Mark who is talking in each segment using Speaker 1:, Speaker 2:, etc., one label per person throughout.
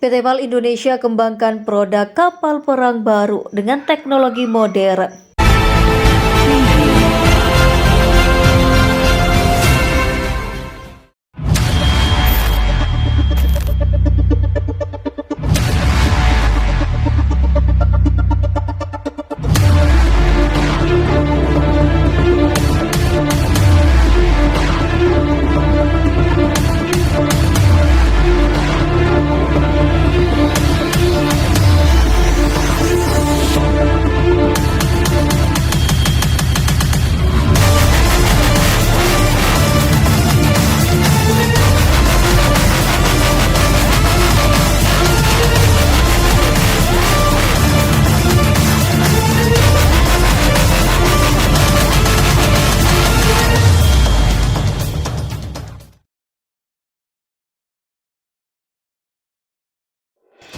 Speaker 1: PT PAL Indonesia kembangkan produk kapal perang baru dengan teknologi modern.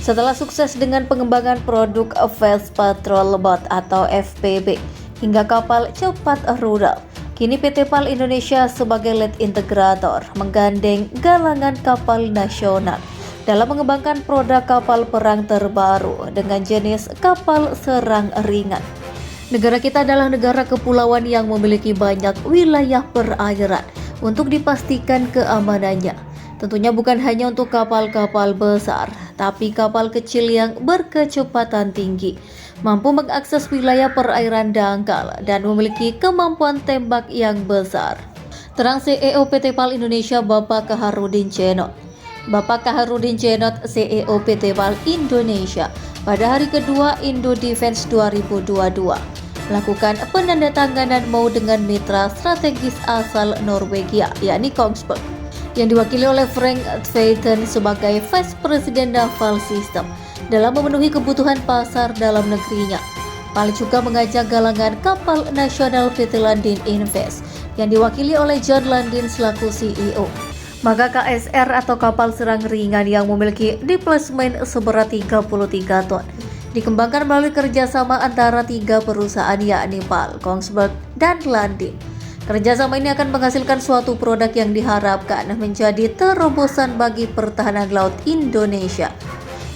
Speaker 1: Setelah sukses dengan pengembangan produk Fast Patrol Boat atau FPB hingga kapal cepat rudal, kini PT PAL Indonesia sebagai lead integrator menggandeng galangan kapal nasional dalam mengembangkan produk kapal perang terbaru dengan jenis kapal serang ringan. Negara kita adalah negara kepulauan yang memiliki banyak wilayah perairan untuk dipastikan keamanannya. Tentunya bukan hanya untuk kapal-kapal besar, tapi kapal kecil yang berkecepatan tinggi, mampu mengakses wilayah perairan dangkal dan memiliki kemampuan tembak yang besar. Terang CEO PT PAL Indonesia Bapak Kaharudin Cenot. Bapak Kaharudin Cenot, CEO PT PAL Indonesia, pada hari kedua Indo Defense 2022 melakukan penandatanganan MOU dengan mitra strategis asal Norwegia, yakni Kongsberg, yang diwakili oleh Frank Tveitan sebagai Vice President Naval System dalam memenuhi kebutuhan pasar dalam negerinya. PAL juga mengajak galangan kapal nasional PT Landin Invest yang diwakili oleh John Landin selaku CEO. Maka KSR atau kapal serang ringan yang memiliki displacement seberat 33 ton dikembangkan melalui kerjasama antara 3 perusahaan yakni PAL, Kongsberg, dan Landin. Kerjasama ini akan menghasilkan suatu produk yang diharapkan menjadi terobosan bagi pertahanan laut Indonesia.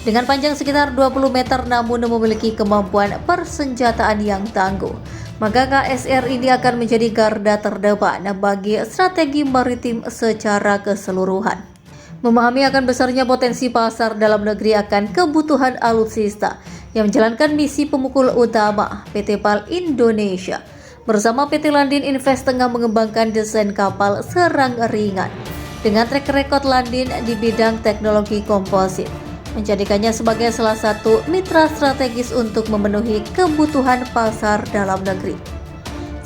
Speaker 1: Dengan panjang sekitar 20 meter namun memiliki kemampuan persenjataan yang tangguh, maka KSR ini akan menjadi garda terdepan bagi strategi maritim secara keseluruhan. Memahami akan besarnya potensi pasar dalam negeri akan kebutuhan alutsista yang menjalankan misi pemukul utama PT PAL Indonesia bersama PT Landin Invest tengah mengembangkan desain kapal serang ringan dengan track record Landin di bidang teknologi komposit, menjadikannya sebagai salah satu mitra strategis untuk memenuhi kebutuhan pasar dalam negeri.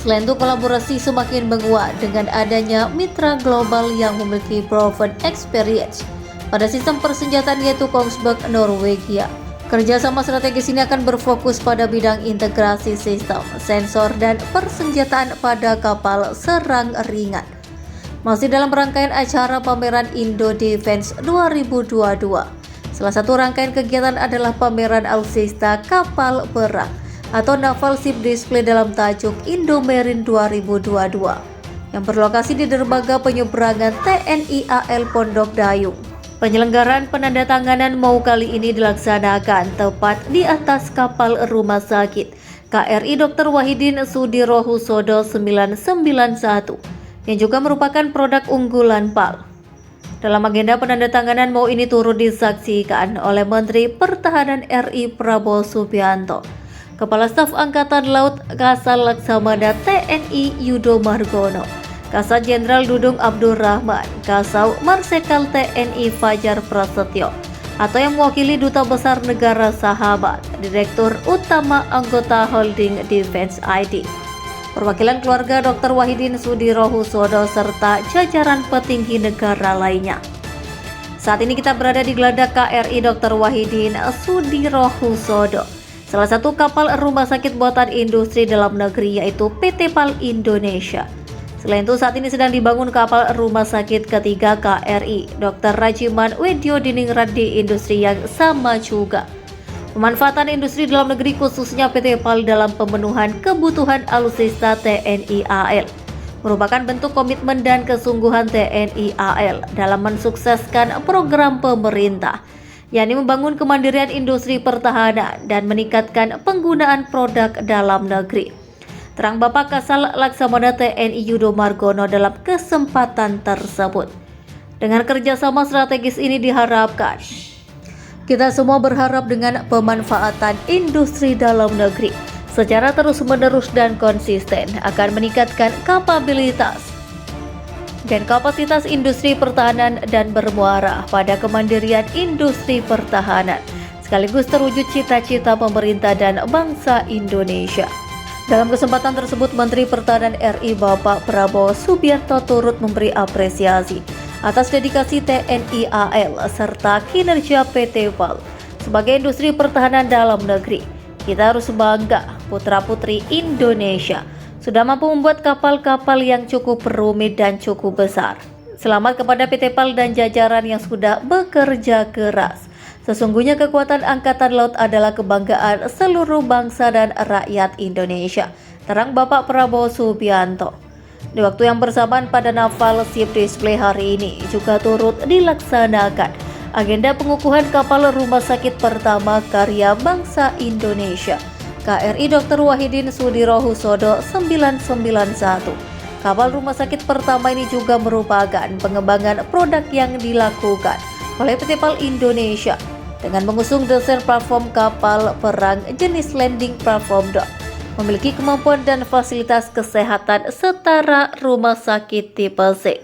Speaker 1: Selain itu, kolaborasi semakin menguat dengan adanya mitra global yang memiliki proven experience pada sistem persenjataan yaitu Kongsberg Norwegia. Kerjasama strategis ini akan berfokus pada bidang integrasi sistem, sensor, dan persenjataan pada kapal serang ringan. Masih dalam rangkaian acara pameran Indo Defense 2022, salah satu rangkaian kegiatan adalah pameran alutsista kapal perang atau Naval Ship Display dalam tajuk Indo Marine 2022 yang berlokasi di dermaga penyeberangan TNI AL Pondok Dayung. Penyelenggaraan penandatanganan MOU kali ini dilaksanakan tepat di atas kapal rumah sakit KRI Dr. Wahidin Sudirohusodo 991 yang juga merupakan produk unggulan PAL. Dalam agenda penandatanganan MOU ini turut disaksikan oleh Menteri Pertahanan RI Prabowo Subianto, Kepala Staf Angkatan Laut Kasal Laksamana TNI Yudo Margono, Kasat Jenderal Dudung Abdurrahman, Kasau Marsekal TNI Fajar Prasetyo, atau yang mewakili Duta Besar Negara Sahabat, Direktur Utama Anggota Holding Defense ID, perwakilan keluarga Dr. Wahidin Sudirohusodo, serta jajaran petinggi negara lainnya. Saat ini kita berada di geladak KRI Dr. Wahidin Sudirohusodo, salah satu kapal rumah sakit buatan industri dalam negeri yaitu PT PAL Indonesia. Selain itu, saat ini sedang dibangun kapal rumah sakit ketiga KRI Dr. Rajiman Wedyo Diningrat di industri yang sama juga. Pemanfaatan industri dalam negeri khususnya PT PAL dalam pemenuhan kebutuhan alutsista TNI AL merupakan bentuk komitmen dan kesungguhan TNI AL dalam mensukseskan program pemerintah yakni membangun kemandirian industri pertahanan dan meningkatkan penggunaan produk dalam negeri. Terang Bapak Kasal Laksamana TNI Yudo Margono dalam kesempatan tersebut. Dengan kerjasama strategis ini diharapkan kita semua berharap dengan pemanfaatan industri dalam negeri secara terus-menerus dan konsisten akan meningkatkan kapabilitas dan kapasitas industri pertahanan dan bermuara pada kemandirian industri pertahanan sekaligus terwujud cita-cita pemerintah dan bangsa Indonesia. Dalam kesempatan tersebut, Menteri Pertahanan RI Bapak Prabowo Subianto turut memberi apresiasi atas dedikasi TNI AL serta kinerja PT PAL sebagai industri pertahanan dalam negeri. Kita harus bangga, putra-putri Indonesia sudah mampu membuat kapal-kapal yang cukup rumit dan cukup besar. Selamat kepada PT PAL dan jajaran yang sudah bekerja keras. Sesungguhnya kekuatan Angkatan Laut adalah kebanggaan seluruh bangsa dan rakyat Indonesia. Terang Bapak Prabowo Subianto. Di waktu yang bersamaan pada Naval Ship Display hari ini juga turut dilaksanakan agenda pengukuhan kapal rumah sakit pertama karya bangsa Indonesia KRI Dr. Wahidin Sudirohusodo 991. Kapal rumah sakit pertama ini juga merupakan pengembangan produk yang dilakukan oleh PT PAL Indonesia dengan mengusung desain platform kapal perang jenis landing platform dock, memiliki kemampuan dan fasilitas kesehatan setara rumah sakit tipe C.